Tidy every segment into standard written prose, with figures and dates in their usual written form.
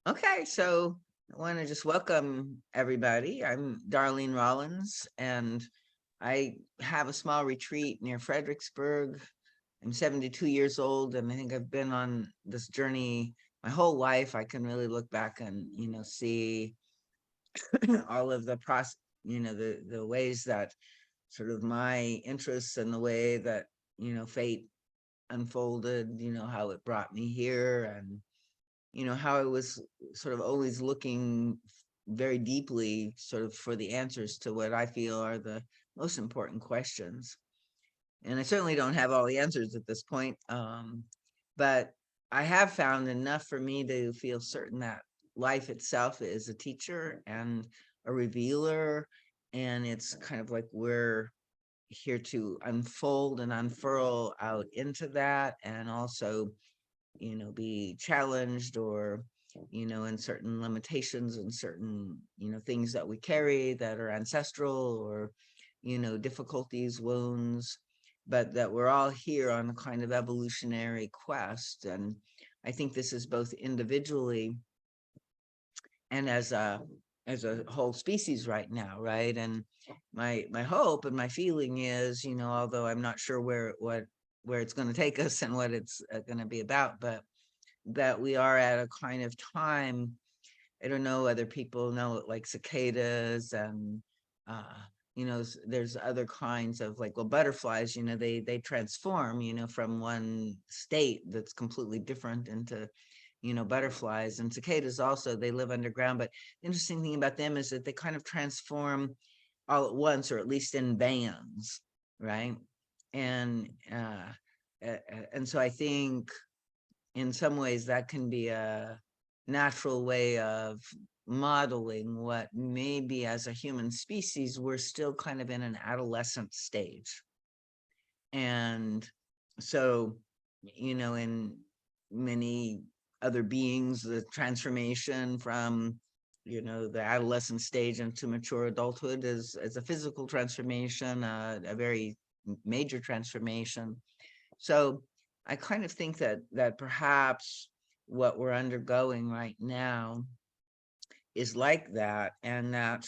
Okay, so I want to just welcome everybody. I'm Darlene Rollins, and I have a small retreat near Fredericksburg. I'm 72 years old, and I think I've been on this journey my whole life. I can really look back and see all of the process, the ways that sort of my interests and the way that fate unfolded. How it brought me here, and how I was sort of always looking very deeply sort of for the answers to what I feel are the most important questions. And I certainly don't have all the answers at this point. But I have found enough for me to feel certain that life itself is a teacher and a revealer. And it's kind of like we're here to unfold and unfurl out into that, and also be challenged, or in certain limitations and certain things that we carry that are ancestral, or difficulties, wounds, but that we're all here on a kind of evolutionary quest. And I think this is both individually and as a whole species right now, right? And my hope and my feeling is, although I'm not sure where it's going to take us and what it's going to be about, but that we are at a kind of time. I don't know whether people know it, like cicadas, and there's other kinds of, like, well, butterflies, they transform, from one state that's completely different into butterflies. And cicadas also, they live underground, but the interesting thing about them is that they kind of transform all at once, or at least in bands, right? And and so I think in some ways that can be a natural way of modeling what maybe as a human species we're still kind of in an adolescent stage. And so in many other beings, the transformation from the adolescent stage into mature adulthood is a physical transformation, a very major transformation. So I kind of think that perhaps what we're undergoing right now is like that, and that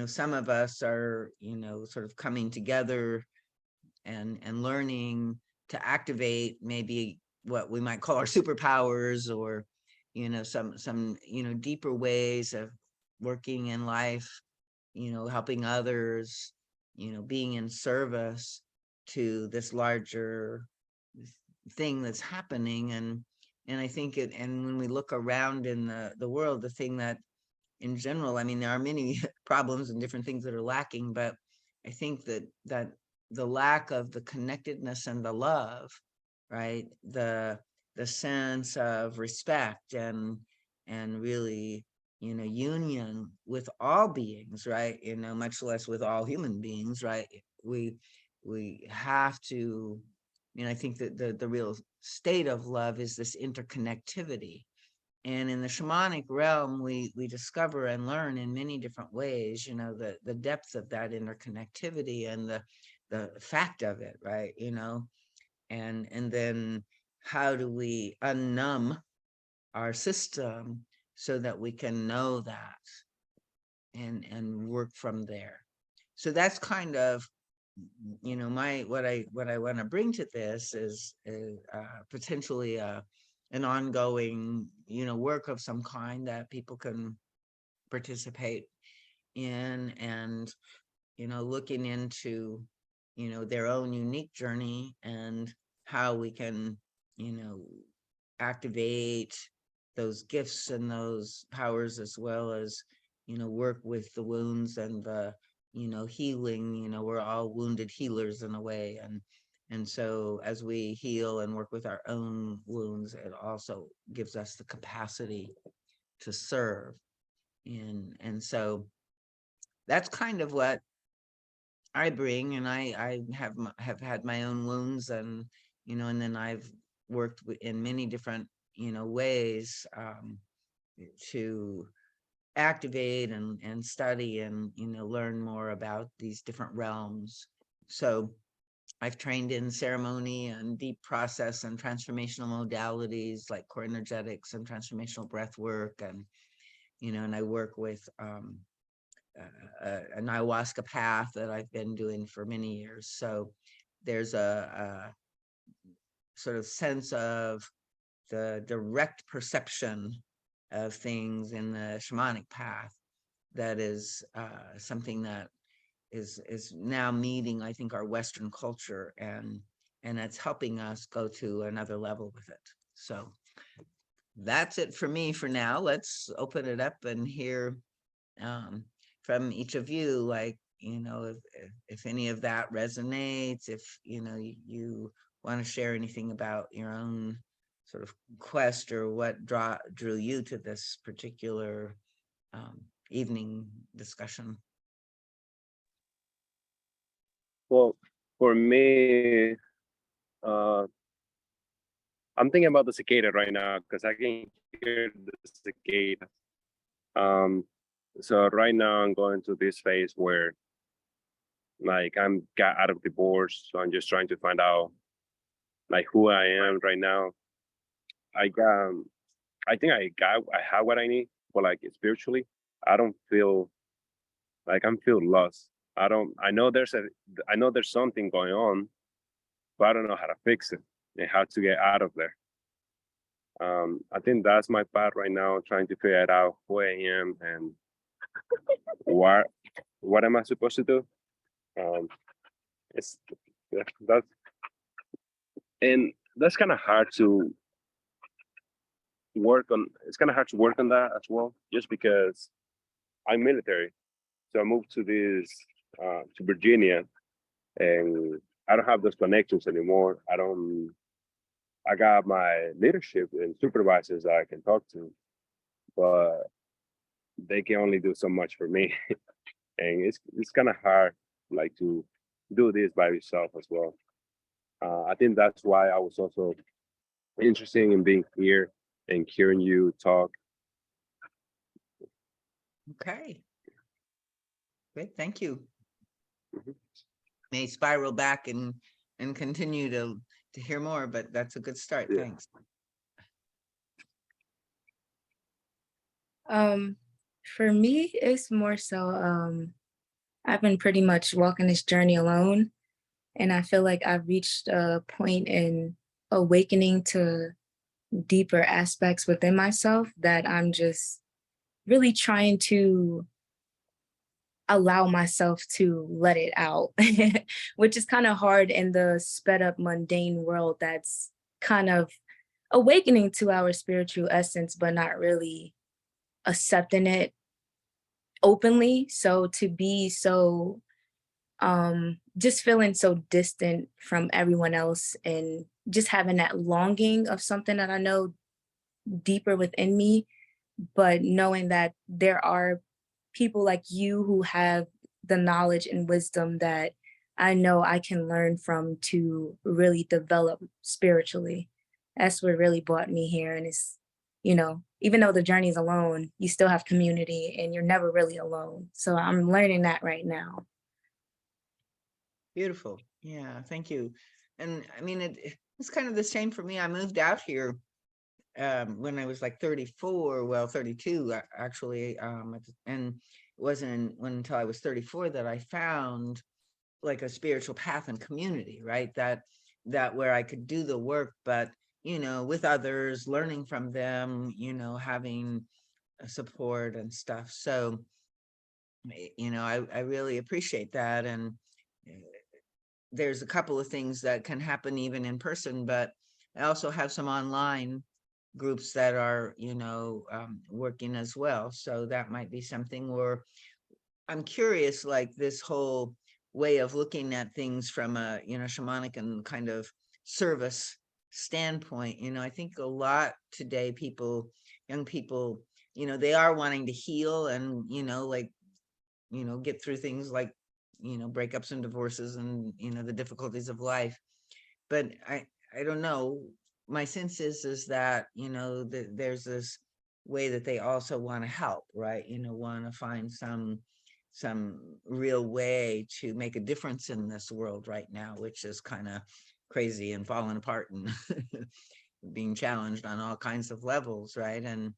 some of us are sort of coming together and learning to activate maybe what we might call our superpowers, or some deeper ways of working in life, helping others, being in service to this larger thing that's happening. And I think and when we look around in the world, the thing that in general, I mean, there are many problems and different things that are lacking, but I think that the lack of the connectedness and the love, right? The sense of respect and really, union with all beings, right? Much less with all human beings, right? We we have to, I think that the real state of love is this interconnectivity. And in the shamanic realm, we discover and learn in many different ways, the depth of that interconnectivity and the fact of it, right? And then how do we unnumb our system so that we can know that and work from there. So that's kind of my what I want to bring to this is potentially an ongoing work of some kind that people can participate in, and looking into their own unique journey, and how we can you know activate those gifts and those powers, as well as work with the wounds and the healing. We're all wounded healers in a way, and so as we heal and work with our own wounds, it also gives us the capacity to serve. And so that's kind of what I bring. And I have had my own wounds, and then I've worked in many different ways to activate and study and learn more about these different realms. So I've trained in ceremony and deep process and transformational modalities like core energetics and transformational breath work. And, and I work with an ayahuasca path that I've been doing for many years. So there's a sort of sense of the direct perception of things in the shamanic path that is something that is now meeting, I think, our Western culture, and it's helping us go to another level with it. So that's it for me for now. Let's open it up and hear from each of you, like, if any of that resonates, if you want to share anything about your own sort of quest, or what drew you to this particular evening discussion. Well, for me, uh, I'm thinking about the cicada right now because I can hear the cicada. Um, so right now I'm going to this phase where, like, I'm got out of divorce, so I'm just trying to find out like who I am right now. I got, I think I have what I need, but like spiritually, I don't feel like I'm feel lost. I know there's something going on, but I don't know how to fix it and how to get out of there. I think that's my path right now, trying to figure it out who I am and what what am I supposed to do. Um, it's that's and that's kind of hard to work on. It's kind of hard to work on that as well, just because I'm military. So I moved to Virginia, and I don't have those connections anymore. I got my leadership and supervisors that I can talk to, but they can only do so much for me. And it's kind of hard, like, to do this by yourself as well. I think that's why I was also interested in being here and hearing you talk. Okay, great, thank you. Mhm. May spiral back and continue to hear more, but that's a good start. Yeah. Thanks. Um, for me, it's more so I've been pretty much walking this journey alone, and I feel like I've reached a point in awakening to deeper aspects within myself that I'm just really trying to allow myself to let it out, which is kind of hard in the sped up mundane world that's kind of awakening to our spiritual essence, but not really accepting it openly. So to be so just feeling so distant from everyone else, and just having that longing of something that I know deeper within me, but knowing that there are people like you who have the knowledge and wisdom that I know I can learn from to really develop spiritually. That's what really brought me here. And even though the journey is alone, you still have community and you're never really alone. So I'm learning that right now. Beautiful. Yeah, thank you. And I mean, it's kind of the same for me. I moved out here when I was like 34, well, 32 actually, and it wasn't until I was 34 that I found like a spiritual path and community, right? That where I could do the work, but with others, learning from them, having support and stuff. So, I really appreciate that. And uh, there's a couple of things that can happen even in person, but I also have some online groups that are, working as well. So that might be something. Or I'm curious, like this whole way of looking at things from a, shamanic and kind of service standpoint. I think a lot today, young people, they are wanting to heal and, like, get through things like, breakups and divorces and, the difficulties of life. But I don't know. My sense is that, there's this way that they also want to help, right? Want to find some real way to make a difference in this world right now, which is kind of crazy and falling apart and being challenged on all kinds of levels, right? And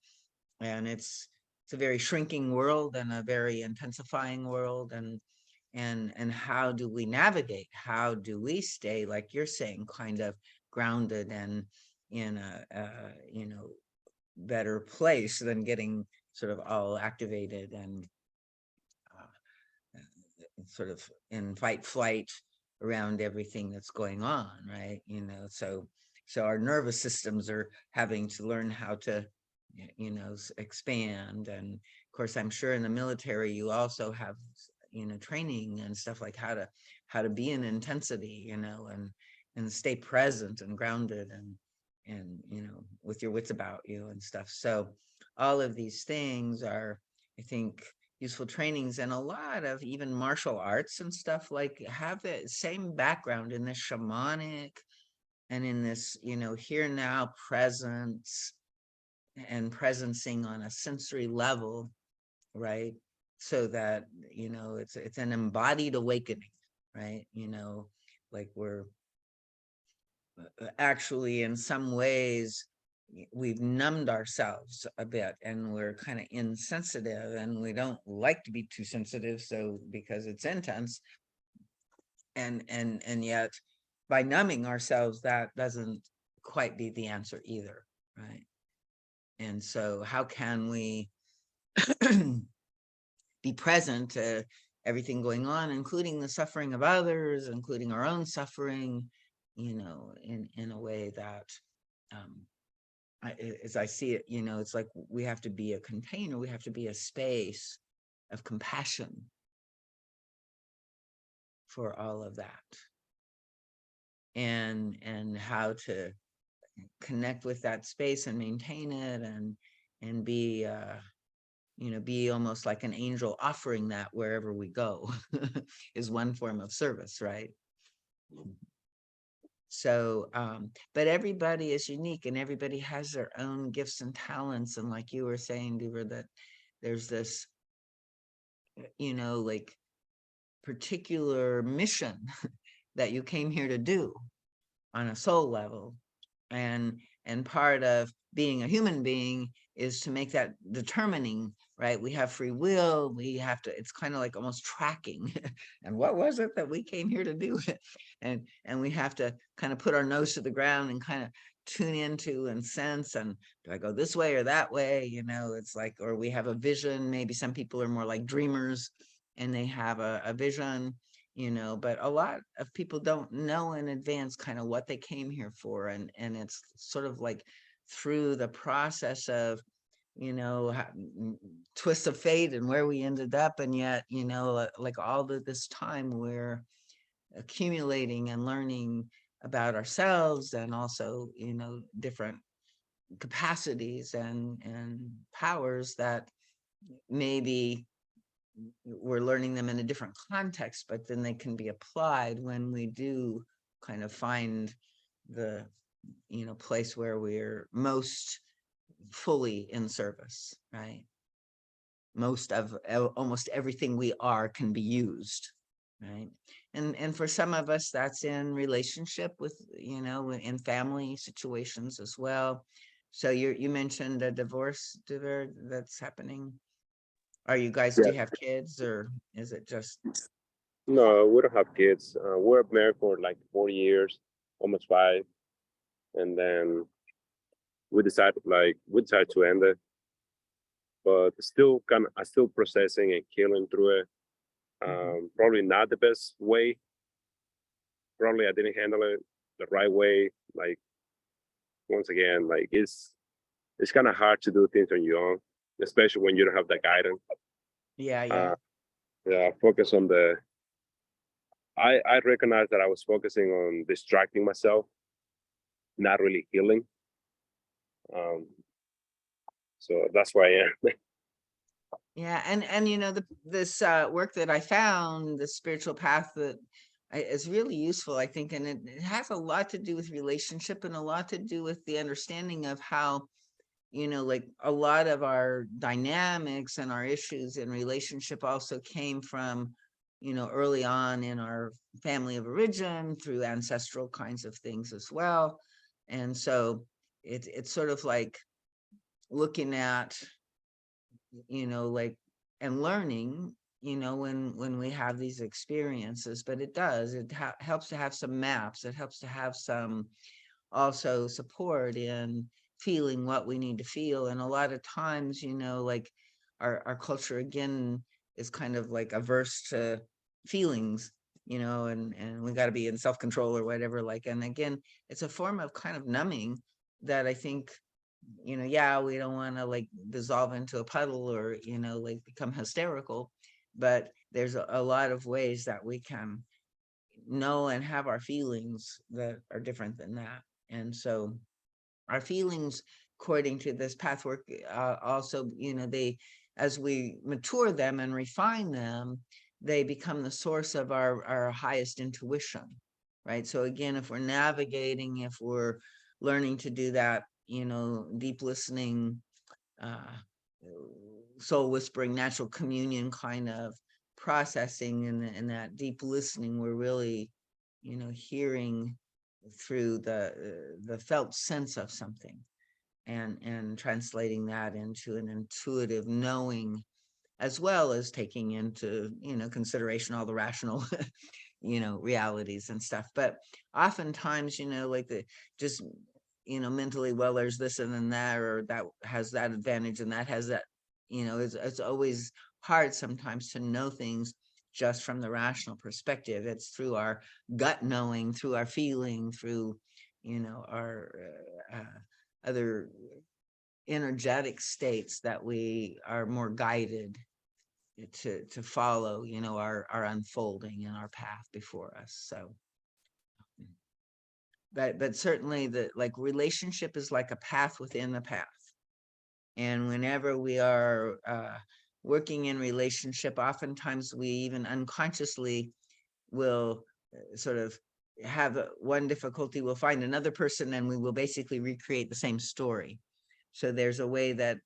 it's a very shrinking world and a very intensifying world, and how do we navigate? How do we stay, like you're saying, kind of grounded and in a better place than getting sort of all activated and sort of in fight flight around everything that's going on, right? So our nervous systems are having to learn how to expand. And of course, I'm sure in the military you also have training and stuff, like how to be in intensity, and stay present and grounded and with your wits about you and stuff. So all of these things are, I think, useful trainings. And a lot of even martial arts and stuff like have the same background in this shamanic and in this here now presence and presencing on a sensory level, right? So that it's an embodied awakening, right? Like we're actually in some ways we've numbed ourselves a bit, and we're kind of insensitive, and we don't like to be too sensitive, so because it's intense, and yet by numbing ourselves, that doesn't quite be the answer either, right? And so how can we be present to everything going on, including the suffering of others, including our own suffering, in a way that as I see it, it's like we have to be a container, we have to be a space of compassion for all of that, and how to connect with that space and maintain it, and be be almost like an angel offering that wherever we go is one form of service, right? So but everybody is unique, and everybody has their own gifts and talents, and like you were saying, Deaver, that there's this like particular mission that you came here to do on a soul level, and part of being a human being is to make that determining, right? We have free will, we have to, it's kind of like almost tracking and what was it that we came here to do? And we have to kind of put our nose to the ground and kind of tune into and sense, and do I go this way or that way? It's like, or we have a vision. Maybe some people are more like dreamers and they have a vision, but a lot of people don't know in advance kind of what they came here for. And it's sort of like through the process of, twists of fate and where we ended up. And yet, like all of this time we're accumulating and learning about ourselves, and also, different capacities and powers that maybe we're learning them in a different context, but then they can be applied when we do kind of find the place where we're most fully in service, right? Most of almost everything we are can be used, right? And for some of us, that's in relationship with, in family situations as well. So you mentioned a divorce that's happening. Are you guys, do Yeah. you have kids, or is it just? No, we don't have kids. We're married for like 4 years, almost 5, and then we decided to end it. But still, I'm still processing and healing through it. Probably not the best way. Probably I didn't handle it the right way. Like, once again, like it's kind of hard to do things on your own, especially when you don't have the guidance. Yeah. Yeah, focus on the. I recognize that I was focusing on distracting myself, not really healing. So that's where I am. Yeah, and this work that I found, the spiritual path, that is really useful, I think, and it has a lot to do with relationship, and a lot to do with the understanding of how like a lot of our dynamics and our issues in relationship also came from, early on in our family of origin through ancestral kinds of things as well. And so it's sort of like looking at, like, and learning, when we have these experiences. But it helps to have some maps. It helps to have some also support in feeling what we need to feel. And a lot of times, like our culture again is kind of like averse to feelings, and we got to be in self-control or whatever. Like, and again, it's a form of kind of numbing that I think, yeah, we don't want to like dissolve into a puddle or, like become hysterical, but there's a lot of ways that we can know and have our feelings that are different than that. And so our feelings, according to this path work, also, they, as we mature them and refine them, they become the source of our highest intuition, right? So again, if we're navigating, if we're learning to do that, deep listening, uh, soul whispering, natural communion kind of processing, and that deep listening, we're really, hearing through the felt sense of something, and translating that into an intuitive knowing, as well as taking into, consideration all the rational realities and stuff. But oftentimes, like the just, mentally, well, there's this and then that, or that has that advantage and that has that, it's always hard sometimes to know things just from the rational perspective. It's through our gut knowing, through our feeling, through, our other energetic states, that we are more guided to follow, our unfolding and our path before us. So but certainly the like relationship is like a path within the path. And whenever we are working in relationship, oftentimes we even unconsciously will sort of have one difficulty, we'll find another person and we will basically recreate the same story. So there's a way that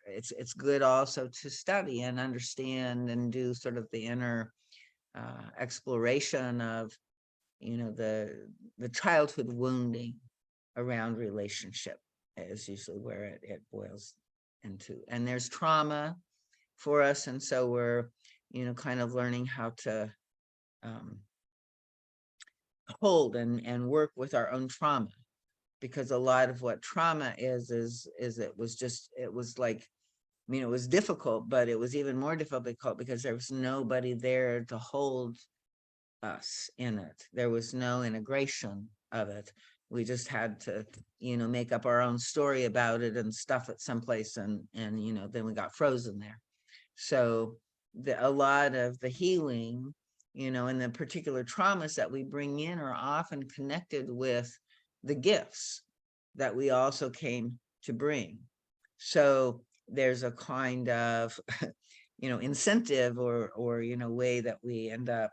it's good also to study and understand and do sort of the inner exploration of, the childhood wounding around relationship is usually where it boils into. And there's trauma for us, and so we're, kind of learning how to hold and work with our own trauma, because a lot of what trauma is it was like, it was difficult, but it was even more difficult because there was nobody there to hold us in it. There was no integration of it. We just had to, make up our own story about it and stuff it someplace, and then we got frozen there. So a lot of the healing, and the particular traumas that we bring in are often connected with the gifts that we also came to bring. So there's a kind of, incentive or, way that we end up,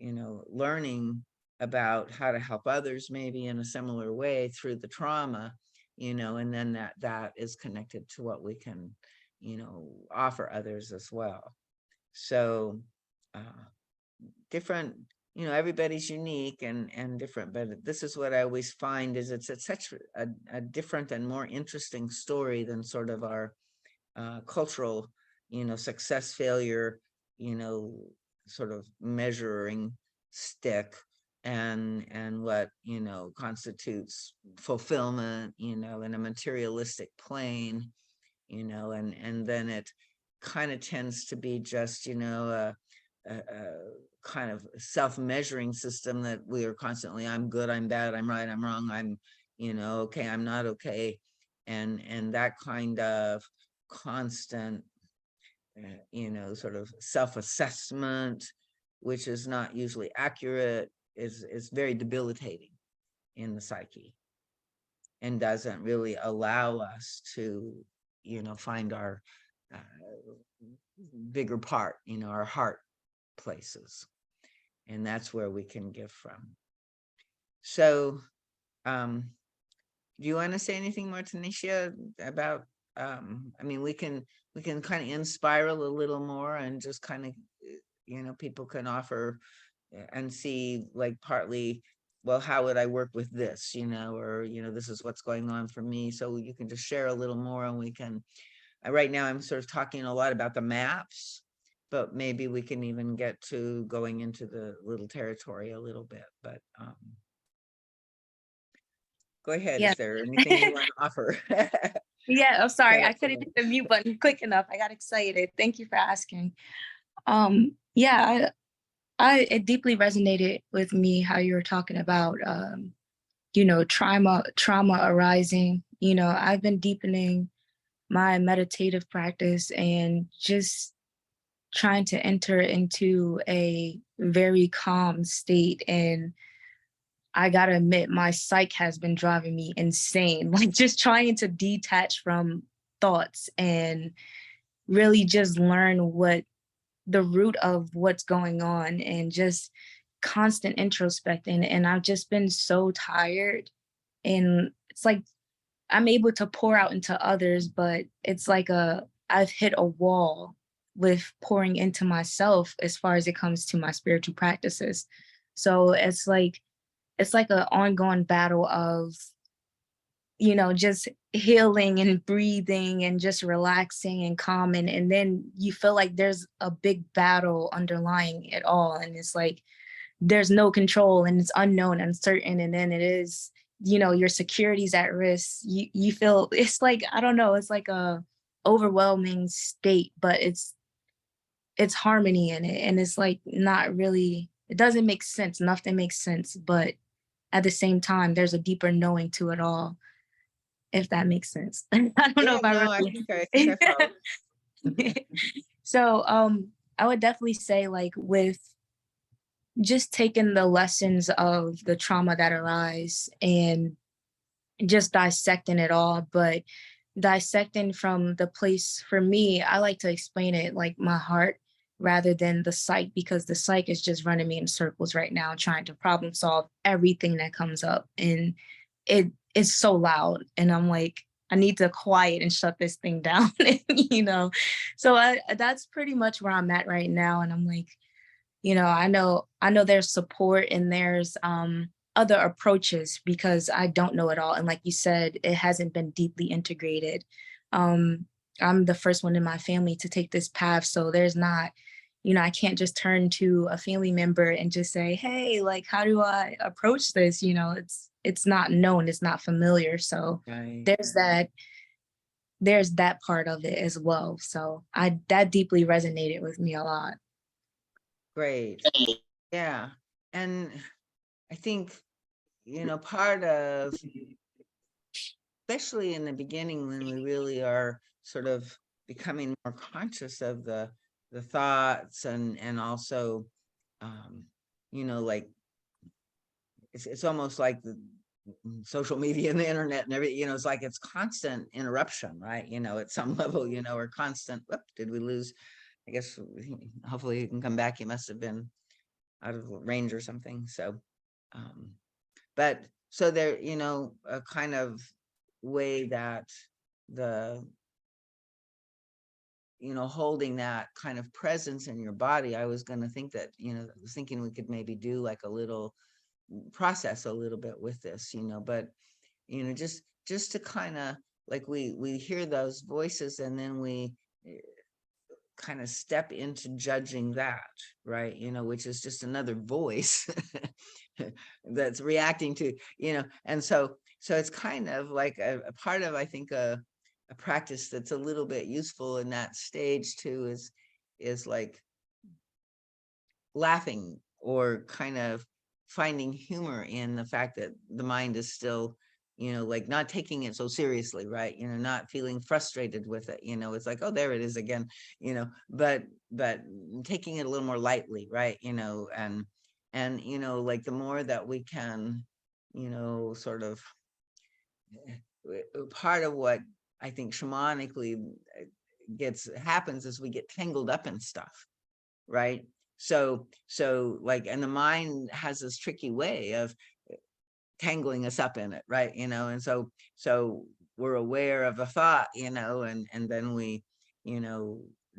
learning about how to help others maybe in a similar way through the trauma, and then that is connected to what we can, offer others as well. So different, everybody's unique and different, but this is what I always find is it's such a different and more interesting story than sort of our cultural, success failure, sort of measuring stick, and what, constitutes fulfillment, in a materialistic plane, and then it kind of tends to be just, a kind of self-measuring system that we are constantly, I'm good, I'm bad, I'm right, I'm wrong, I'm, okay, I'm not okay. And that kind of constant, sort of self-assessment, which is not usually accurate, is very debilitating in the psyche, and doesn't really allow us to, find our bigger part, our heart places. And that's where we can give from. So, Do you want to say anything more, Tanisha, about, I mean, we can kind of inspiral a little more and just kind of, people can offer and see like partly, well, how would I work with this, or, this is what's going on for me. So you can just share a little more and we can, right now I'm sort of talking a lot about the maps, but maybe we can even get to going into the little territory a little bit, but go ahead Yeah. if there anything you want to offer. Yeah, I'm sorry. Tell I us a couldn't little. hit the mute button quick enough. I got excited. Thank you for asking. Yeah, it deeply resonated with me how you were talking about trauma arising. I've been deepening my meditative practice and just trying to enter into a very calm state. And I gotta admit, my psych has been driving me insane. Like just trying to detach from thoughts and really just learn what the root of what's going on and just constant introspecting. And I've just been so tired. And it's like I'm able to pour out into others, but it's like I've hit a wall with pouring into myself as far as it comes to my spiritual practices. So it's like an ongoing battle of, just healing and breathing and just relaxing and calming. And then you feel like there's a big battle underlying it all. And it's like there's no control and it's unknown, uncertain. And then it is, your security's at risk. You feel it's like, I don't know, it's like a overwhelming state, but it's harmony in it. And it's like not really, it doesn't make sense. Nothing makes sense. But at the same time, there's a deeper knowing to it all, if that makes sense. I don't know Yeah, if I no, I think I follow. really. So I would definitely say like with just taking the lessons of the trauma that arise and just dissecting it all, but dissecting from the place, for me, I like to explain it like my heart rather than the psych, because the psych is just running me in circles right now, trying to problem solve everything that comes up. And it is so loud. And I'm like, I need to quiet and shut this thing down, So that's pretty much where I'm at right now. And I'm like, I know there's support and there's other approaches because I don't know it all. And like you said, it hasn't been deeply integrated. Um, I'm the first one in my family to take this path. So there's not, I can't just turn to a family member and just say, hey, like, how do I approach this? It's not known, it's not familiar. So Right. there's that part of it as well. So that deeply resonated with me a lot. Great. Yeah. And I think, part of, especially in the beginning when we really are sort of becoming more conscious of the thoughts and also, um, like it's almost like the social media and the internet and everything, it's like it's constant interruption, right? At some level, or constant, whoop, did we lose? I guess hopefully you can come back. You must have been out of range or something. So, um, but so there, a kind of way that the, holding that kind of presence in your body, I was going to think that, I was thinking we could maybe do like a little process a little bit with this, but, just to kind of like we hear those voices and then we kind of step into judging that, right? Which is just another voice that's reacting to, and so it's kind of like a part of, I think, a practice that's a little bit useful in that stage too is like laughing or kind of finding humor in the fact that the mind is still, like not taking it so seriously, right? Not feeling frustrated with it, it's like, oh, there it is again, but taking it a little more lightly, right? And like the more that we can, sort of part of what I think shamanically happens is we get tangled up in stuff, right? So like, and the mind has this tricky way of tangling us up in it, right? And so we're aware of a thought, and then we,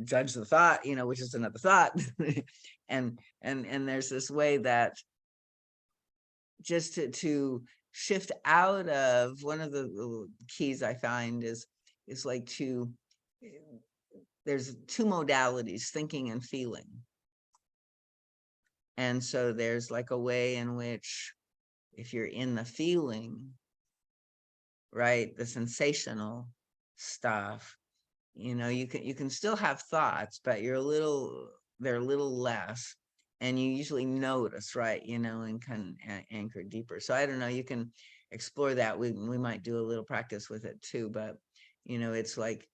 judge the thought, which is another thought. And there's this way that just to shift out of, one of the keys I find is like there's two modalities, thinking and feeling. And so there's like a way in which, if you're in the feeling, right, the sensational stuff, you can still have thoughts, but they're a little less, and you usually notice, right, and can anchor deeper. So I don't know, you can explore that. We might do a little practice with it too, but it's like,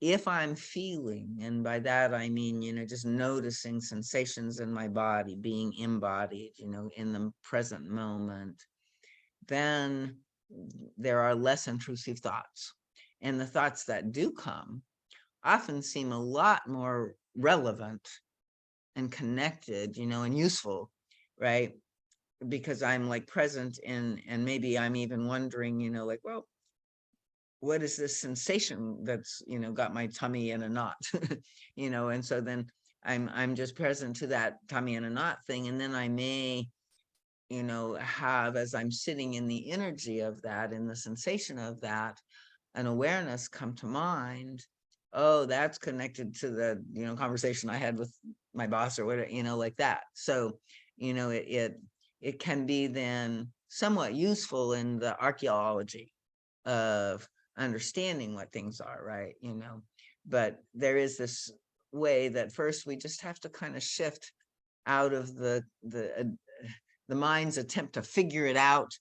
if I'm feeling, and by that I mean, just noticing sensations in my body, being embodied, in the present moment, then there are less intrusive thoughts. And the thoughts that do come often seem a lot more relevant and connected, and useful, right? Because I'm like present in, and maybe I'm even wondering, like, well, what is this sensation that's, got my tummy in a knot? And so then I'm just present to that tummy in a knot thing. And then I may, have, as I'm sitting in the energy of that, in the sensation of that, an awareness come to mind. Oh, that's connected to the, conversation I had with my boss or whatever, like that. So, it can be then somewhat useful in the archaeology of understanding what things are, right? But there is this way that first we just have to kind of shift out of the mind's attempt to figure it out,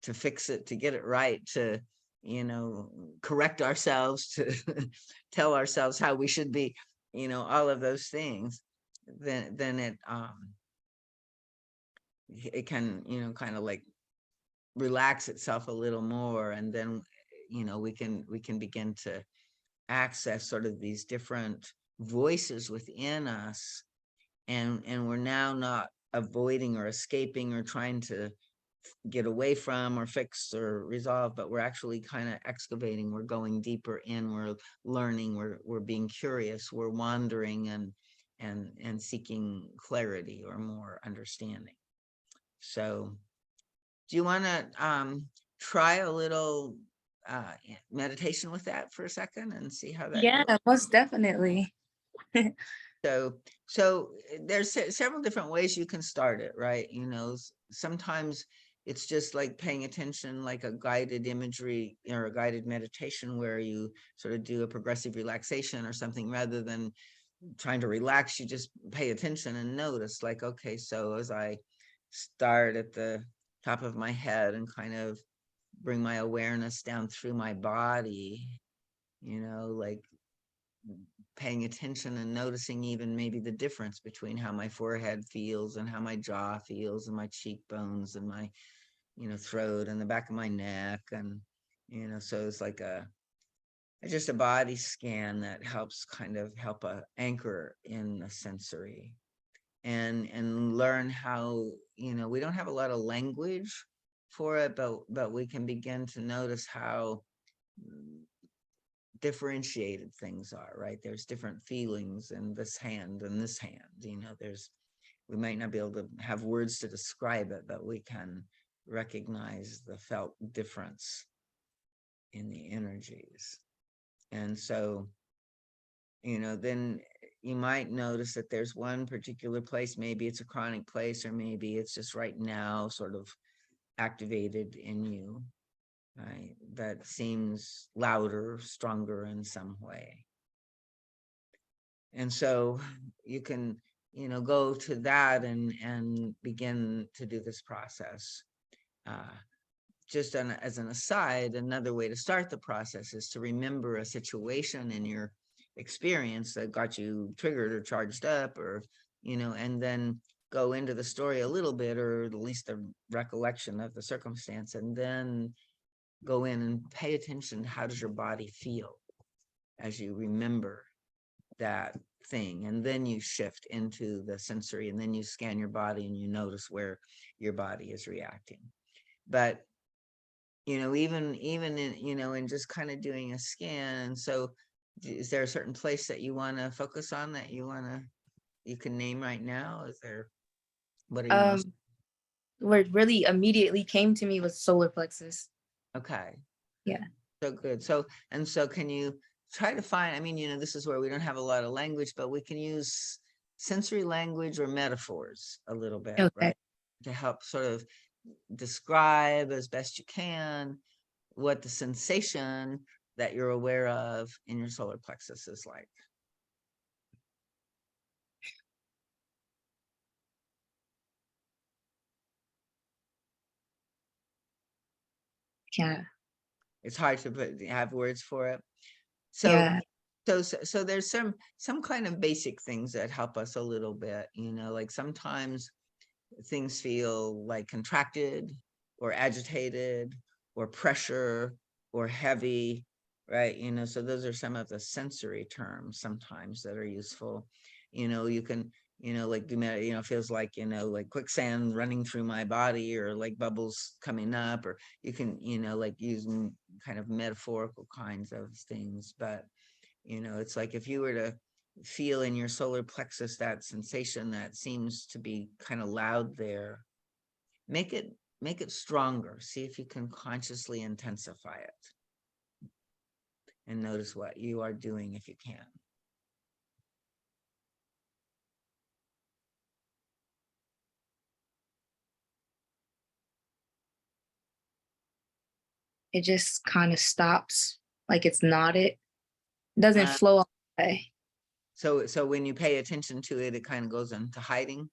to fix it, to get it right, to correct ourselves, to tell ourselves how we should be, all of those things. Then it can, kind of like relax itself a little more, and then we can begin to access sort of these different voices within us, and we're now not avoiding or escaping or trying to get away from or fix or resolve, but we're actually kind of excavating. We're going deeper in, we're learning, we're being curious, we're wandering and seeking clarity or more understanding. So do you want to try a little meditation with that for a second and see how that Yeah, goes? most definitely. So there's several different ways you can start it, right? Sometimes it's just like paying attention, like a guided imagery or a guided meditation where you sort of do a progressive relaxation or something. Rather than trying to relax, you just pay attention and notice, like, okay, so as I start at the top of my head and kind of bring my awareness down through my body, like paying attention and noticing even maybe the difference between how my forehead feels and how my jaw feels and my cheekbones and my, throat and the back of my neck. And, so it's like just a body scan that helps kind of help anchor in the sensory and learn how, we don't have a lot of language for it, but we can begin to notice how differentiated things are, right? There's different feelings in this hand and this hand, we might not be able to have words to describe it, but we can recognize the felt difference in the energies. And so, then you might notice that there's one particular place, maybe it's a chronic place, or maybe it's just right now sort of activated in you, right, that seems louder, stronger in some way. And so you can, go to that and begin to do this process. Just as an aside, another way to start the process is to remember a situation in your experience that got you triggered or charged up, or, and then go into the story a little bit, or at least a recollection of the circumstance, and then go in and pay attention to how does your body feel as you remember that thing. And then you shift into the sensory, and then you scan your body and you notice where your body is reacting. but even in in just kind of doing a scan. And so is there a certain place that you want to focus on, that you can name right now? Is there, what are you most Um, what really immediately came to me was solar plexus. okay? Yeah. So good. So can you try to find, I mean, this is where we don't have a lot of language, but we can use sensory language or metaphors a little bit, Okay. right? To help sort of describe as best you can what the sensation that you're aware of in your solar plexus is like. Yeah. It's hard to have words for it. So Yeah. so there's some kind of basic things that help us a little bit, like sometimes things feel like contracted or agitated or pressure or heavy, right? So those are some of the sensory terms sometimes that are useful. You can, like feels like, like quicksand running through my body, or like bubbles coming up, or you can, like using kind of metaphorical kinds of things. But it's like if you were to feel in your solar plexus that sensation that seems to be kind of loud there, make it stronger. See if you can consciously intensify it, and notice what you are doing if you can. It just kind of stops, like it's knotted. It doesn't Uh, flow all the way. so when you pay attention to it, it kind of goes into hiding.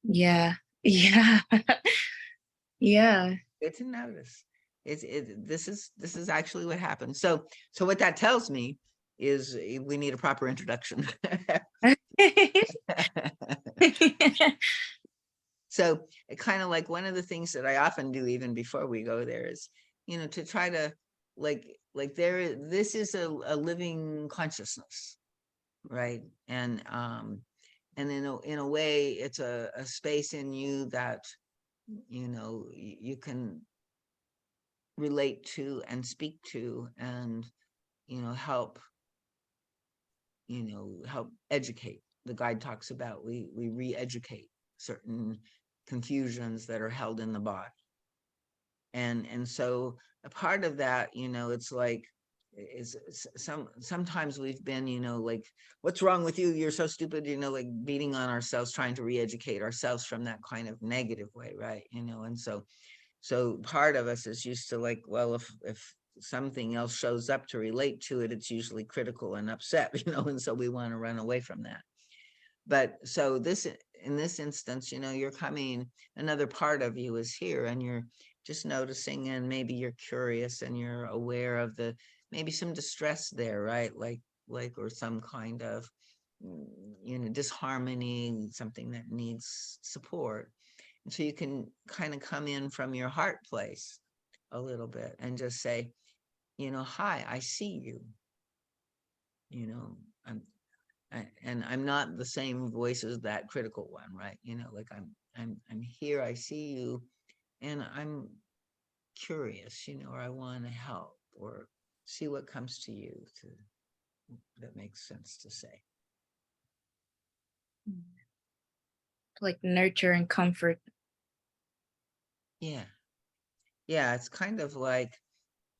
Yeah. Yeah. Yeah. Good to notice. This is actually what happens. So what that tells me is we need a proper introduction. So it kind of like one of the things that I often do even before we go there is, to try to like this is a living consciousness, right? And in a way it's a space in you that, you can relate to and speak to, and, help, help educate. The guide talks about we re-educate certain confusions that are held in the body. And so a part of that, it's like is sometimes we've been, like, what's wrong with you, you're so stupid, like beating on ourselves, trying to re-educate ourselves from that kind of negative way, right? And so part of us is used to, like, well, if something else shows up to relate to it, it's usually critical and upset, and so we want to run away from that. But so in this instance, you're coming, another part of you is here, and you're just noticing, and maybe you're curious, and you're aware of maybe some distress there, right? Like or some kind of, disharmony, something that needs support. And so you can kind of come in from your heart place a little bit and just say, hi, I see you. you know I'm and I'm not the same voice as that critical one, right? Like I'm here, I see you, and I'm curious, or I want to help, or see what comes to you that makes sense to say. Like nurture and comfort. Yeah. Yeah, it's kind of like,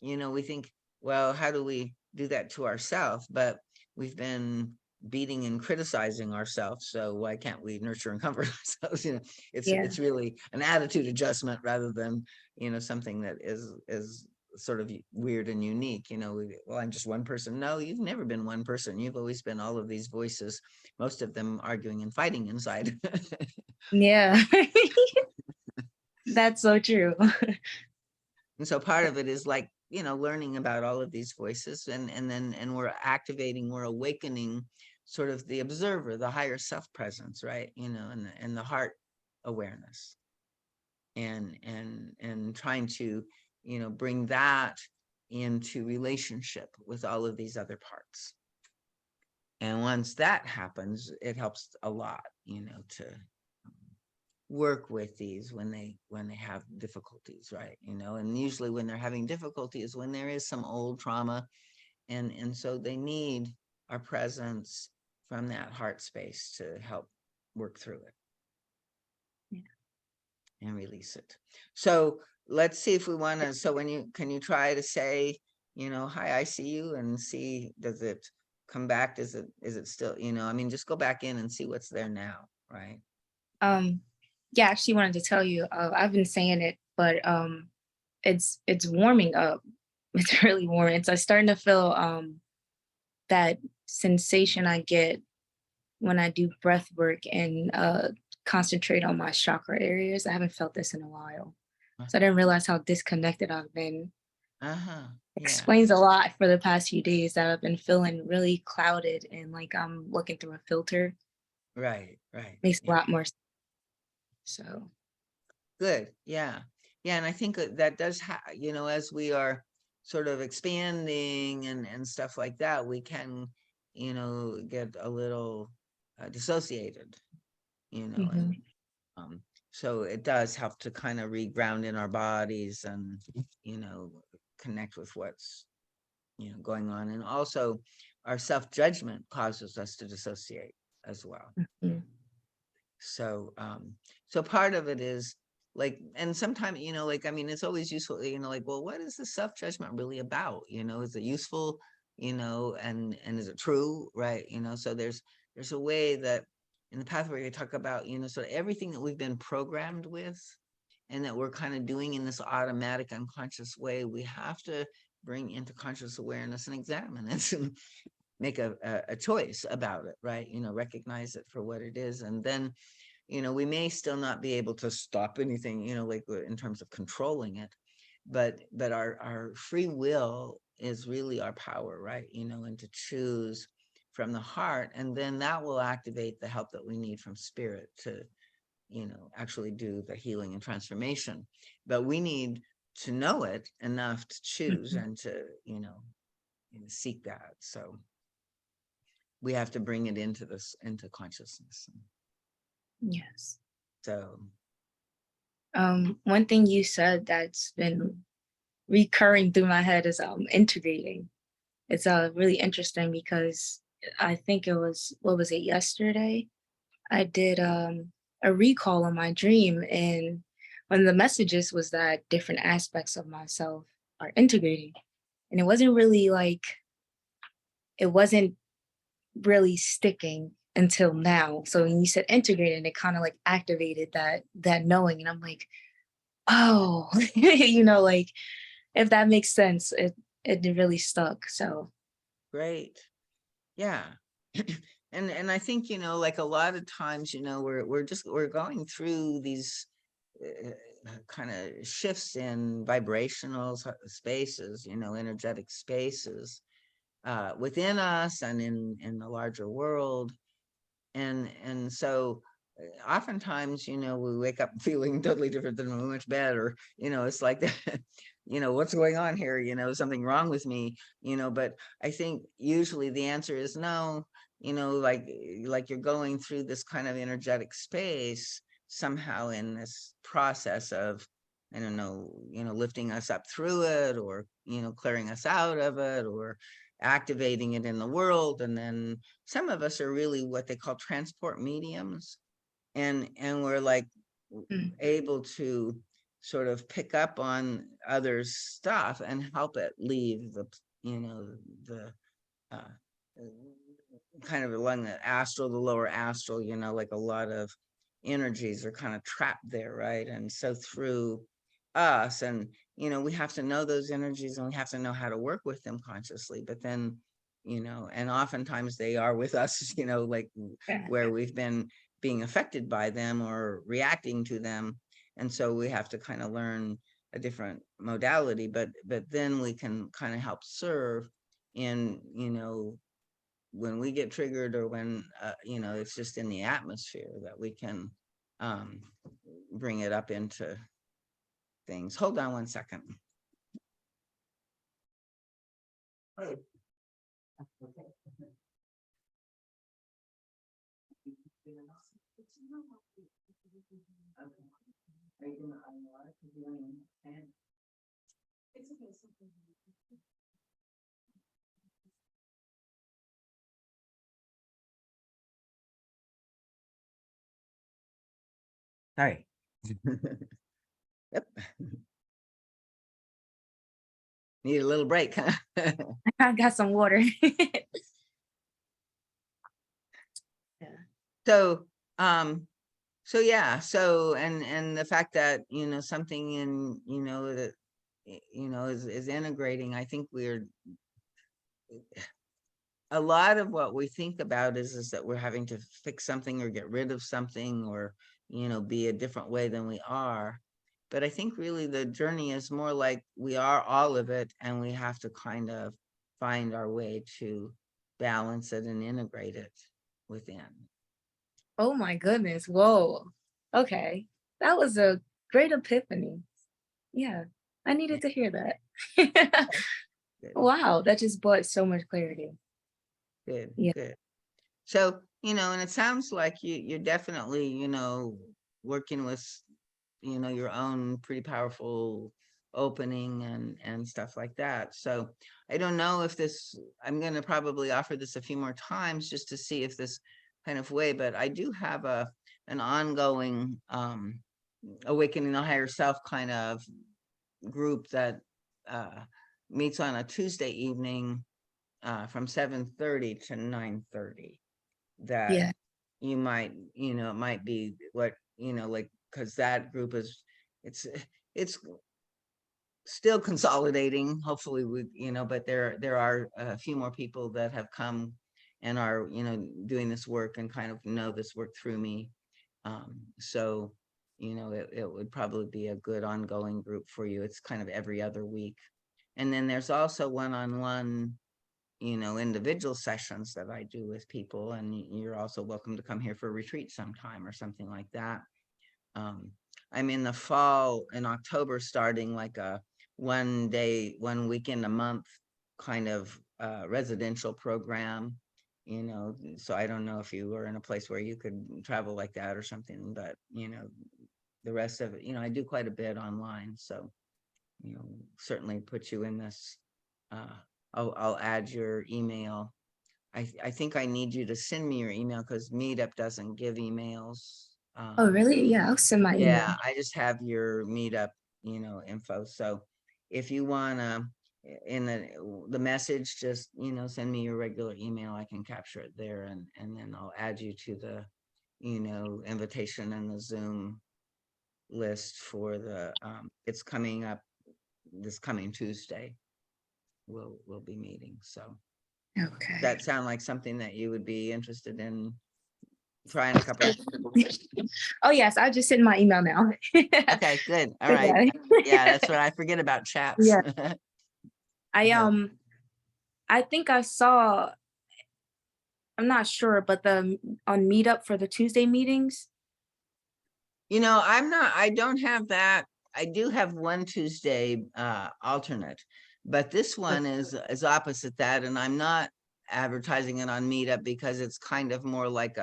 we think, well, how do we do that to ourselves? But we've been beating and criticizing ourselves, so why can't we nurture and comfort ourselves? Yeah. It's really an attitude adjustment rather than, something that is sort of weird and unique. Well, I'm just one person. No, you've never been one person. You've always been all of these voices, most of them arguing and fighting inside. Yeah. That's so true. And so part of it is like, learning about all of these voices, and we're activating, we're awakening sort of the observer, the higher self presence, right? And the heart awareness, and trying to, bring that into relationship with all of these other parts. And once that happens, it helps a lot, to work with these when they have difficulties, right? And usually when they're having difficulty is when there is some old trauma, and so they need our presence from that heart space to help work through it. Yeah. And release it. So let's see if we want to, so can you try to say, hi, I see you, and see, does it come back? Is it still, I mean, just go back in and see what's there now, right? Yeah, I actually wanted to tell you, I've been saying it, but it's warming up. It's really warm. It's starting to feel that sensation I get when I do breath work and concentrate on my chakra areas. I haven't felt this in a while. So I didn't realize how disconnected I've been. Uh-huh. Yeah. Explains a lot for the past few days that I've been feeling really clouded and like I'm looking through a filter. Right. Makes a Yeah. lot more sense. So Good. Yeah. Yeah. And I think that does as we are sort of expanding and stuff like that, we can, get a little dissociated, mhm. and so it does help to kind of reground in our bodies and, connect with what's, going on. And also our self-judgment causes us to dissociate as well. Mhm. So part of it is like, and sometimes, like, I mean, it's always useful, like, well, what is the self-judgment really about? Is it useful, and is it true? Right. So there's a way that in the pathway we talk about, sort of everything that we've been programmed with and that we're kind of doing in this automatic unconscious way, we have to bring into conscious awareness and examine it and make a choice about it, right? Recognize it for what it is. And then we may still not be able to stop anything, like in terms of controlling it, but our free will is really our power, right? And to choose from the heart, and then that will activate the help that we need from spirit to, actually do the healing and transformation. But we need to know it enough to choose Mhm. and to, seek that. So we have to bring it into consciousness. Yes. So One thing you said that's been recurring through my head is integrating. It's really interesting because I think it was, what was it, yesterday? I did a recall on my dream, and one of the messages was that different aspects of myself are integrating. And it wasn't really sticking until now. So when you said integrated, it kind of like activated that knowing. And I'm like, oh, like if that makes sense, it really stuck. So great. Yeah. And I think, like a lot of times, we're going through these kind of shifts in vibrational spaces, energetic spaces within us and in the larger world. And so oftentimes, we wake up feeling totally different than when we went to bed, or, it's like that, what's going on here? Something wrong with me, but I think usually the answer is no, like you're going through this kind of energetic space somehow in this process of, I don't know, lifting us up through it, or, clearing us out of it, or activating it in the world. And then some of us are really what they call transport mediums, and we're like mm, able to sort of pick up on others' stuff and help it leave the uh, kind of along the astral, the lower astral, like a lot of energies are kind of trapped there, right? And so through us, and we have to know those energies, and we have to know how to work with them consciously. But then, and oftentimes they are with us, like yeah. where we've been being affected by them or reacting to them. And so we have to kind of learn a different modality, but then we can kind of help serve in, when we get triggered, or when it's just in the atmosphere, that we can um bring it up into things. Hold on one second. Oh, okay. Are you doing IMR? Because you don't even understand. Sorry. Yep. Need a little break, huh? I got some water. So, so yeah, so and the fact that something in that is integrating. I think we're a lot of what we think about is that we're having to fix something or get rid of something or be a different way than we are. But I think really the journey is more like we are all of it, and we have to kind of find our way to balance it and integrate it within. Oh my goodness. Whoa. Okay. That was a great epiphany. Yeah. I needed to hear that. Good, Wow. That just brought so much clarity. good, Yeah. good. So, and it sounds like you're definitely, working with, your own pretty powerful opening and stuff like that. So I don't know if I'm going to probably offer this a few more times just to see if this kind of way, but I do have an ongoing awakening the higher self kind of group that meets on a Tuesday evening from 7:30 to 9:30. That Yeah. you might, it might be what, like, because that group is, it's still consolidating, hopefully, with, but there are a few more people that have come and are, doing this work and kind of know this work through me. So, it would probably be a good ongoing group for you. It's kind of every other week. And then there's also one-on-one individual sessions that I do with people, and you're also welcome to come here for a retreat sometime or something like that. I'm in the fall in October starting like a 1 day, 1 weekend a month kind of residential program, so I don't know if you are in a place where you could travel like that or something, but the rest of it, I do quite a bit online, so certainly put you in this. uh, I'll add your email. I think I need you to send me your email because Meetup doesn't give emails. Oh, really? Yeah. I'll send my email. Yeah, I just have your Meetup, info. So if you wanna in the message, just send me your regular email. I can capture it there, and then I'll add you to the invitation and the Zoom list for the it's coming up this coming Tuesday. We'll be meeting. So Okay. that sound like something that you would be interested in trying a couple? Oh, yes. I just sent my email now. Okay, good. All I right. got Yeah, it. that's what I forget about chats. Yeah. I Yeah. I think I saw, I'm not sure, but on Meetup for the Tuesday meetings. I don't have that. I do have one Tuesday alternate, but this one is opposite that, and I'm not advertising it on Meetup because it's kind of more like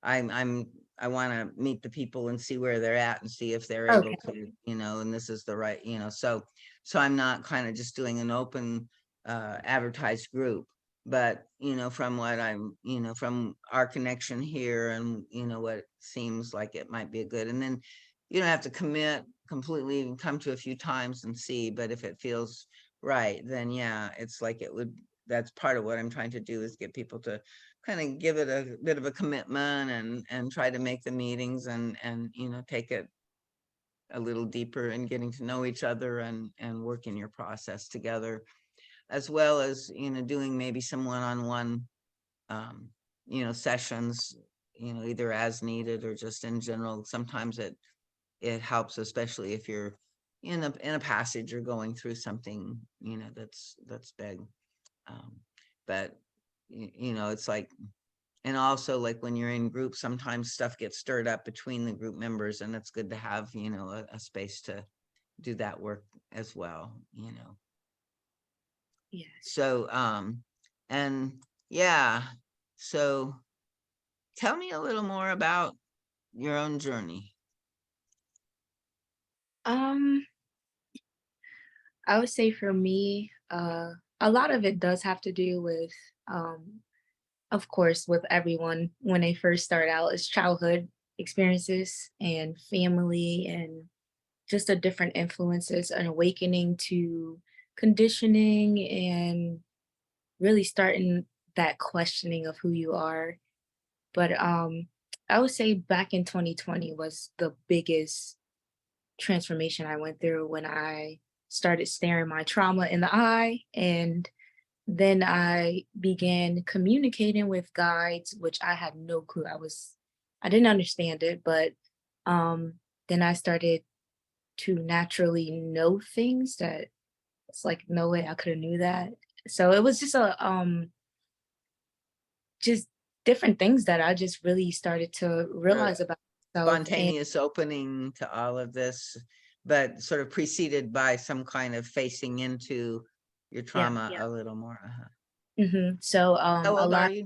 I'm I want to meet the people and see where they're at and see if they're able Okay. to, and this is the right, so I'm not kind of just doing an open advertised group. But from what from our connection here, and what seems like it might be a good, and then you don't have to commit completely and come to a few times and see, but if it feels right, then yeah, it's like it would. That's part of what I'm trying to do, is get people to kind of give it a bit of a commitment, and try to make the meetings, and take it a little deeper in getting to know each other, and work in your process together, as well as doing maybe some one-on-one sessions, either as needed or just in general. Sometimes it helps, especially if you're in a passage or going through something that's big. But it's like, and also like when you're in groups, sometimes stuff gets stirred up between the group members, and it's good to have a space to do that work as well. Yeah. So and yeah, so tell me a little more about your own journey. Um, I would say for me, a lot of it does have to do with, of course, with everyone when they first start out, is childhood experiences and family and just the different influences, an awakening to conditioning and really starting that questioning of who you are. But I would say back in 2020 was the biggest transformation I went through when I started staring my trauma in the eye. And then I began communicating with guides, which I had no clue. I didn't understand it, but um, then I started to naturally know things that it's like no way I could have knew that. So it was just just different things that I just really started to Or realize about myself. And spontaneous opening to all of this, but sort of preceded by some kind of facing into your yeah. trauma a little more. So How a old are lot you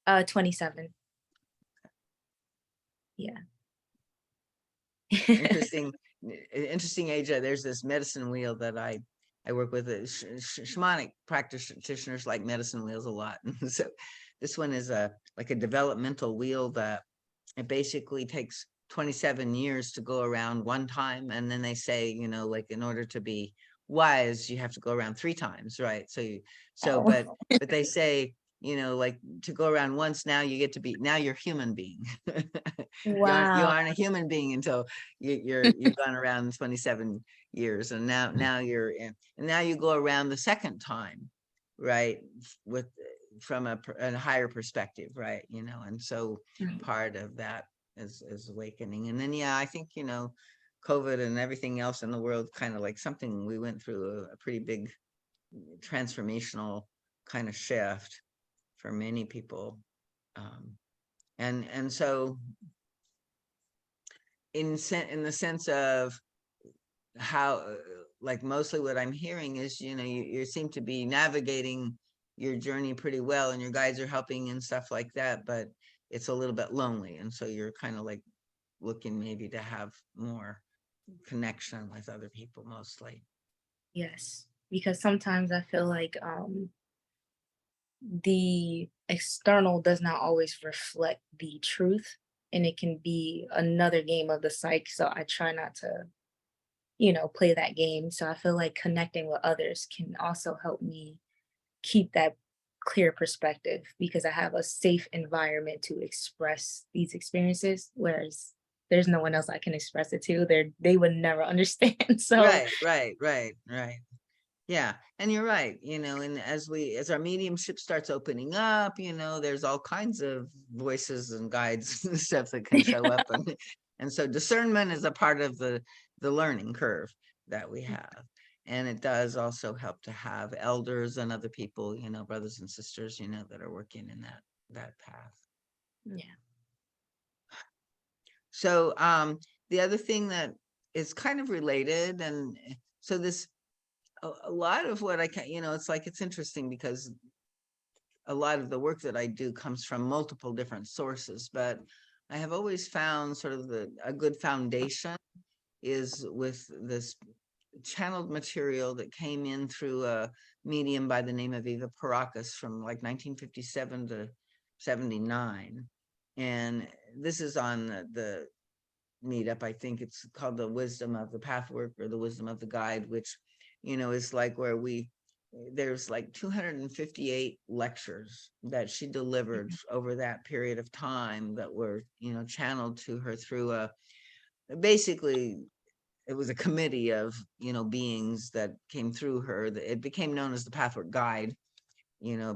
now? 27. Yeah. Interesting, interesting age. There's this medicine wheel that I work with. Shamanic practitioners like medicine wheels a lot. So this one is a like a developmental wheel that it basically takes 27 years to go around one time, and then they say, like in order to be wise, you have to go around 3 times, right? Oh, But they say, like to go around once, now you get to be, now you're human being. You wow. aren't a human being until you've gone around 27 years, and now you're in, and now you go around the second time, right? With from a higher perspective, right? And so Mhm. part of that is awakening. And then yeah, I think COVID and everything else in the world, kind of like something we went through a pretty big transformational kind of shift for many people. And so in the sense of how like mostly what I'm hearing is you seem to be navigating your journey pretty well, and your guides are helping and stuff like that, but it's a little bit lonely, and so you're kind of like looking maybe to have more connection with other people mostly. Yes, because sometimes I feel like the external does not always reflect the truth, and it can be another game of the psyche. So I try not to, play that game. So I feel like connecting with others can also help me keep that clear perspective because I have a safe environment to express these experiences, whereas there's no one else I can express it to. They would never understand. So Right. Yeah, and you're right, and as our mediumship starts opening up, there's all kinds of voices and guides and stuff that can show up, and so discernment is a part of the learning curve that we have. And it does also help to have elders and other people, brothers and sisters, that are working in that path. yeah. So the other thing that is kind of related, and so this a lot of what I can, it's like, it's interesting because a lot of the work that I do comes from multiple different sources, but I have always found sort of a good foundation is with this channeled material that came in through a medium by the name of Eva Paracas from like 1957 to 79. And this is on the meetup. I think it's called the Wisdom of the Pathwork or the Wisdom of the Guide, which is like where there's like 258 lectures that she delivered over that period of time that were channeled to her through basically it was a committee of beings that came through her. It became known as the Pathwork Guide.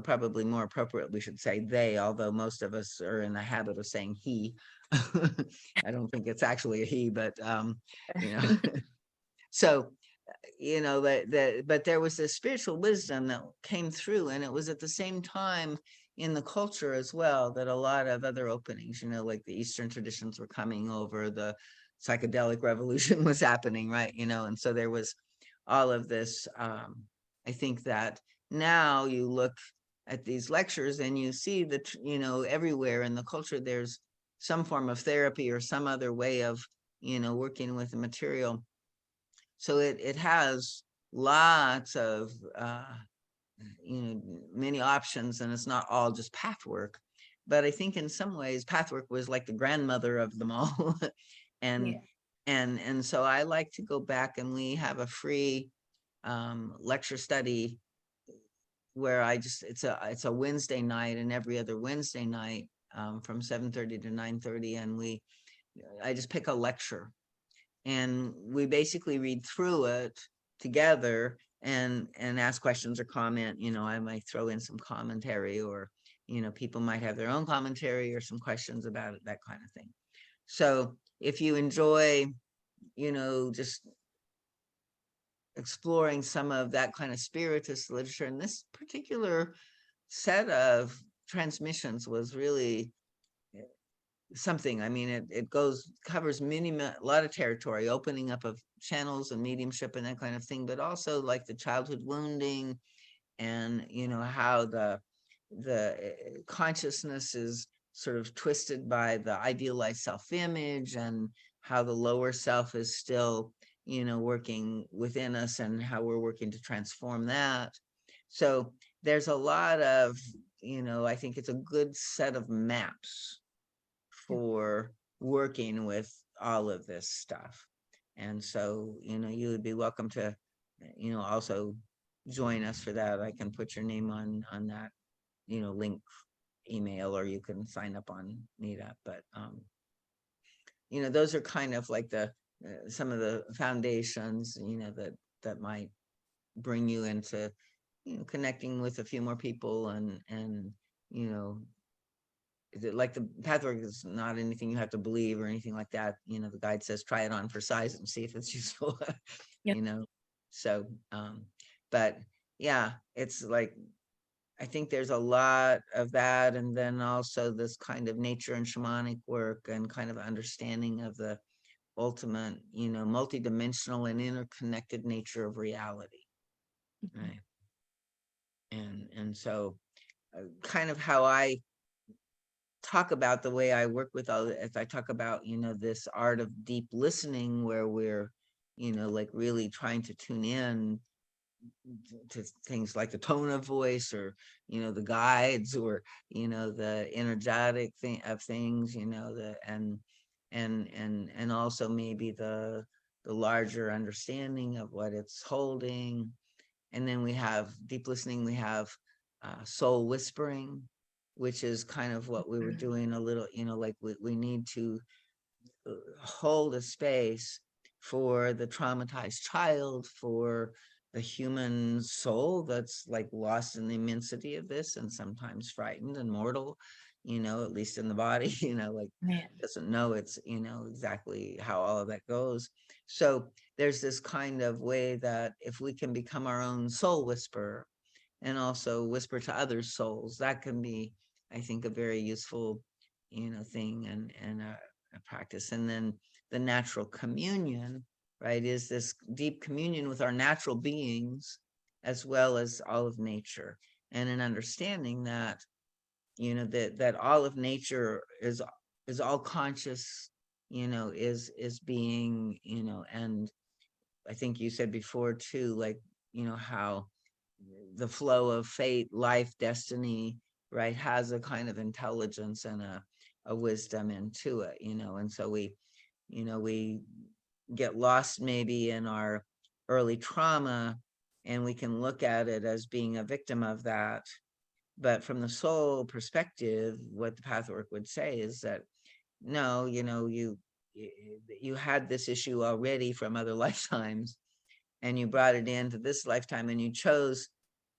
Probably more appropriate, we should say they, although most of us are in the habit of saying he. I don't think it's actually a he, but you know, so but there was this spiritual wisdom that came through, and it was at the same time in the culture as well that a lot of other openings, like the Eastern traditions were coming over, the psychedelic revolution was happening, right? And so there was all of this. I think that now you look at these lectures and you see that, everywhere in the culture, there's some form of therapy or some other way of, working with the material. So it has lots of many options, and it's not all just pathwork. But I think in some ways pathwork was like the grandmother of them all. and Yeah. and so I like to go back, and we have a free lecture study where it's a Wednesday night, and every other Wednesday night from 7:30 to 9:30, and I just pick a lecture, and we basically read through it together and ask questions or comment. I might throw in some commentary, or people might have their own commentary or some questions about it, that kind of thing. So if you enjoy just exploring some of that kind of spiritist literature, and this particular set of transmissions was really something. I mean, it covers a lot of territory, opening up of channels and mediumship and that kind of thing, but also like the childhood wounding, and how the consciousness is sort of twisted by the idealized self-image, and how the lower self is still working within us, and how we're working to transform that. So there's a lot of I think it's a good set of maps for working with all of this stuff. And so, you would be welcome to, also join us for that. I can put your name on that, link email, or you can sign up on Meetup. But, those are kind of like some of the foundations, that might bring you into, connecting with a few more people, and, you know, like the pathwork is not anything you have to believe or anything like that. The guide says try it on for size and see if it's useful. Yep. So but yeah, it's like I think there's a lot of that, and then also this kind of nature and shamanic work, and kind of understanding of the ultimate, multidimensional and interconnected nature of reality, right? And so kind of how I talk about the way I work with as I talk about, this art of deep listening, where we're, like really trying to tune in to things like the tone of voice, or, the guides, or, the energetic thing of things, and also maybe the larger understanding of what it's holding. And then we have deep listening, we have soul whispering, which is kind of what we were doing a little, like we need to hold a space for the traumatized child, for the human soul that's like lost in the immensity of this, and sometimes frightened and mortal, at least in the body, like Man. doesn't know it's, exactly how all of that goes. So there's this kind of way that if we can become our own soul whisperer, and also whisper to other souls, that can be, I think, a very useful, thing, and a practice. And then the natural communion, right, is this deep communion with our natural beings, as well as all of nature, and an understanding that, that all of nature is all conscious, is being, and I think you said before too, like, how the flow of fate, life, destiny, right, has a kind of intelligence and a wisdom into it, and so we get lost maybe in our early trauma, and we can look at it as being a victim of that. But from the soul perspective, what the pathwork would say is that no, you had this issue already from other lifetimes, and you brought it into this lifetime, and you chose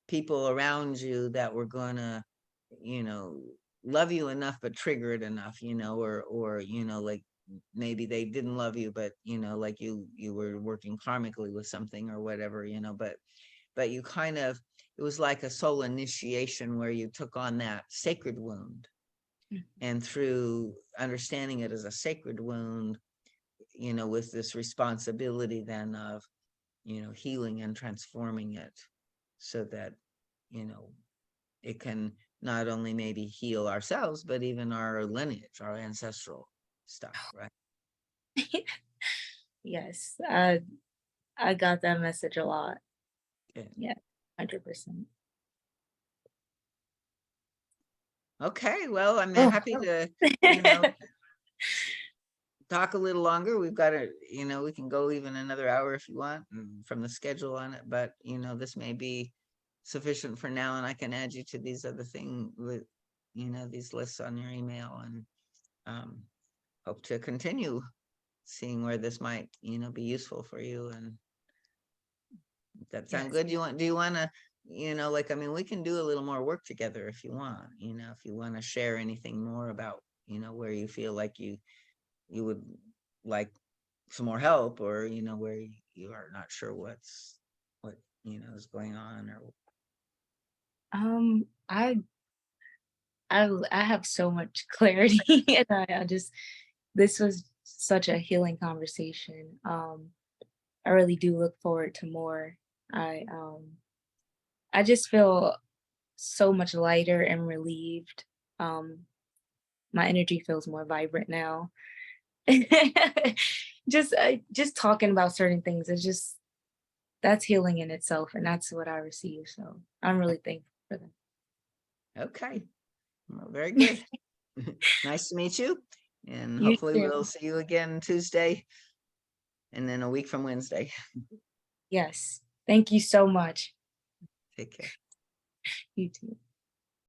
people around you that were gonna, you know, love you enough but trigger it enough, or like maybe they didn't love you, but like you were working karmically with something or whatever, but you kind of, it was like a soul initiation where you took on that sacred wound, and through understanding it as a sacred wound, with this responsibility then of, healing and transforming it, so that, you know, it can not only maybe heal ourselves, but even our lineage, our ancestral stuff, right? Yes. I got that message a lot. Good. Yeah, 100%. Okay, well, I'm Oh. happy to, you know, talk a little longer. We've got a, we can go even another hour if you want from the schedule on it, but this may be sufficient for now, and I can add you to these other things with, these lists on your email, and hope to continue seeing where this might, be useful for you. And that sound Yes. good? Do you want to, like, I mean, we can do a little more work together if you want, if you want to share anything more about, where you feel like you would like some more help, or, where you are not sure what, is going on, or. I have so much clarity, and I just this was such a healing conversation. I really do look forward to more. I just feel so much lighter and relieved. Um, my energy feels more vibrant now. Just talking about certain things is just that's healing in itself, and that's what I receive. So I'm really thankful for that. Okay, well, very good. Nice to meet you, and You hopefully too. we'll see you again Tuesday, and then a week from Wednesday. Yes. Thank you so much. Take care. You too.